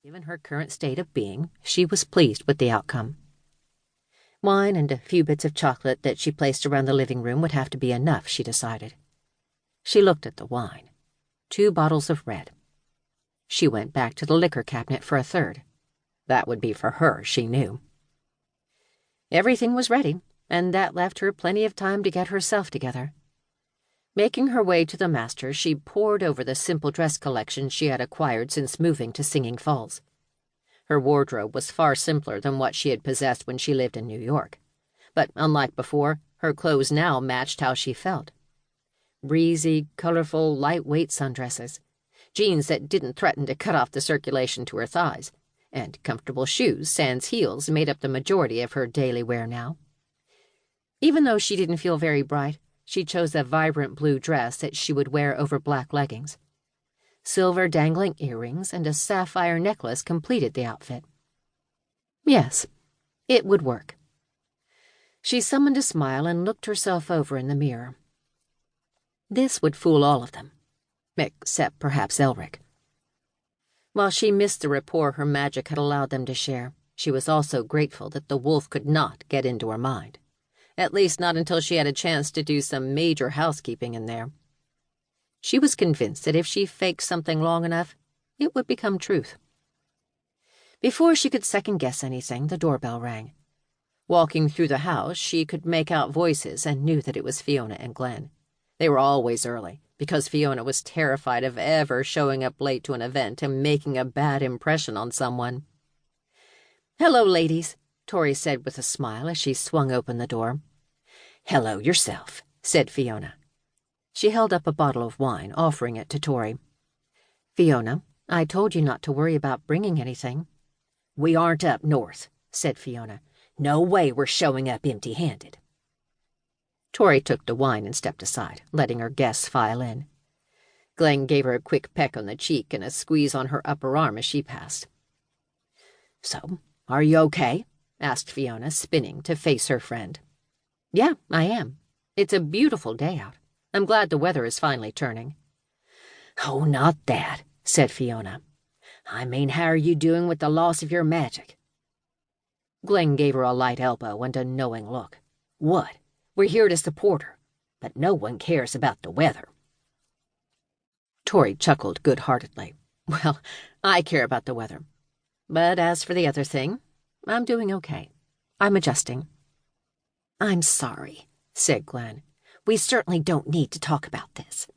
Given her current state of being, she was pleased with the outcome. Wine and a few bits of chocolate that she placed around the living room would have to be enough, she decided. She looked at the wine. 2 bottles of red. She went back to the liquor cabinet for a third. That would be for her, she knew. Everything was ready, and that left her plenty of time to get herself together. Making her way to the master, she pored over the simple dress collection she had acquired since moving to Singing Falls. Her wardrobe was far simpler than what she had possessed when she lived in New York. But unlike before, her clothes now matched how she felt. Breezy, colorful, lightweight sundresses, jeans that didn't threaten to cut off the circulation to her thighs, and comfortable shoes sans heels made up the majority of her daily wear now. Even though she didn't feel very bright, she chose a vibrant blue dress that she would wear over black leggings. Silver dangling earrings and a sapphire necklace completed the outfit. Yes, it would work. She summoned a smile and looked herself over in the mirror. This would fool all of them, except perhaps Elric. While she missed the rapport her magic had allowed them to share, she was also grateful that the wolf could not get into her mind. At least not until she had a chance to do some major housekeeping in there. She was convinced that if she faked something long enough, it would become truth. Before she could second-guess anything, the doorbell rang. Walking through the house, she could make out voices and knew that it was Fiona and Glenn. They were always early, because Fiona was terrified of ever showing up late to an event and making a bad impression on someone. "Hello, ladies," Torie said with a smile as she swung open the door. "Hello yourself," said Fiona. She held up a bottle of wine, offering it to Torie. "Fiona, I told you not to worry about bringing anything." "We aren't up north," said Fiona. "No way we're showing up empty-handed." Torie took the wine and stepped aside, letting her guests file in. Glenn gave her a quick peck on the cheek and a squeeze on her upper arm as she passed. "So, are you okay?" asked Fiona, spinning to face her friend. "Yeah, I am. It's a beautiful day out. I'm glad the weather is finally turning." "Oh, not that," said Fiona. "I mean, how are you doing with the loss of your magic?" Glenn gave her a light elbow and a knowing look. "What? We're here to support her, but no one cares about the weather." Torie chuckled good-heartedly. "Well, I care about the weather. But as for the other thing, I'm doing okay. I'm adjusting." "I'm sorry," said Glenn. "We certainly don't need to talk about this."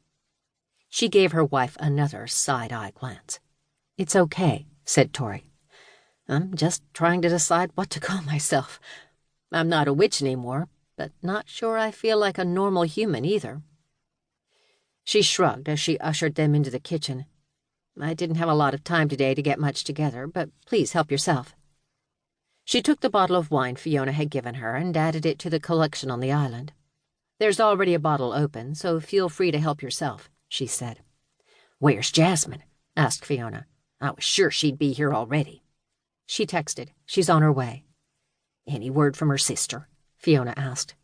She gave her wife another side-eye glance. "It's okay," said Torie. "I'm just trying to decide what to call myself. I'm not a witch anymore, but not sure I feel like a normal human either." She shrugged as she ushered them into the kitchen. "I didn't have a lot of time today to get much together, but please help yourself." She took the bottle of wine Fiona had given her and added it to the collection on the island. "There's already a bottle open, so feel free to help yourself," she said. "Where's Jasmine?" asked Fiona. "I was sure she'd be here already." She texted. "She's on her way." "Any word from her sister?" Fiona asked.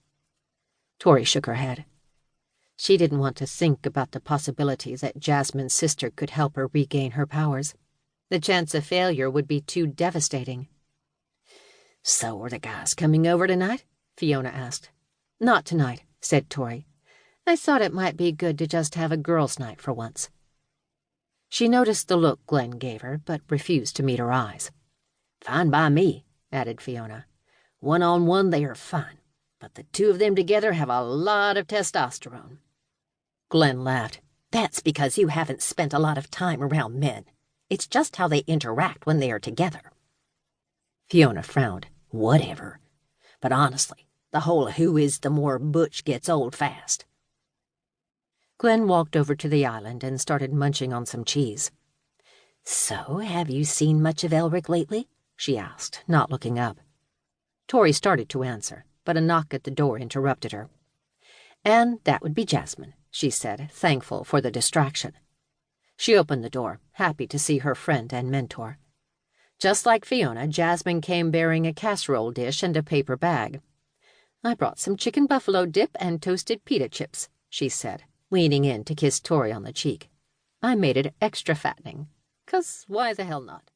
Torie shook her head. She didn't want to think about the possibility that Jasmine's sister could help her regain her powers. The chance of failure would be too devastating. "So are the guys coming over tonight?" Fiona asked. "Not tonight," said Torie. "I thought it might be good to just have a girls' night for once." She noticed the look Glenn gave her, but refused to meet her eyes. "Fine by me," added Fiona. "One-on-one they are fine, but the two of them together have a lot of testosterone." Glenn laughed. "That's because you haven't spent a lot of time around men. It's just how they interact when they are together." Fiona frowned. "Whatever. But honestly, the whole who is the more butch gets old fast." Glenn walked over to the island and started munching on some cheese. "So, have you seen much of Elric lately?" she asked, not looking up. Torie started to answer, but a knock at the door interrupted her. "And that would be Jasmine," she said, thankful for the distraction. She opened the door, happy to see her friend and mentor. Just like Fiona, Jasmine came bearing a casserole dish and a paper bag. "I brought some chicken buffalo dip and toasted pita chips," she said, leaning in to kiss Torie on the cheek. "I made it extra fattening, 'cause why the hell not?"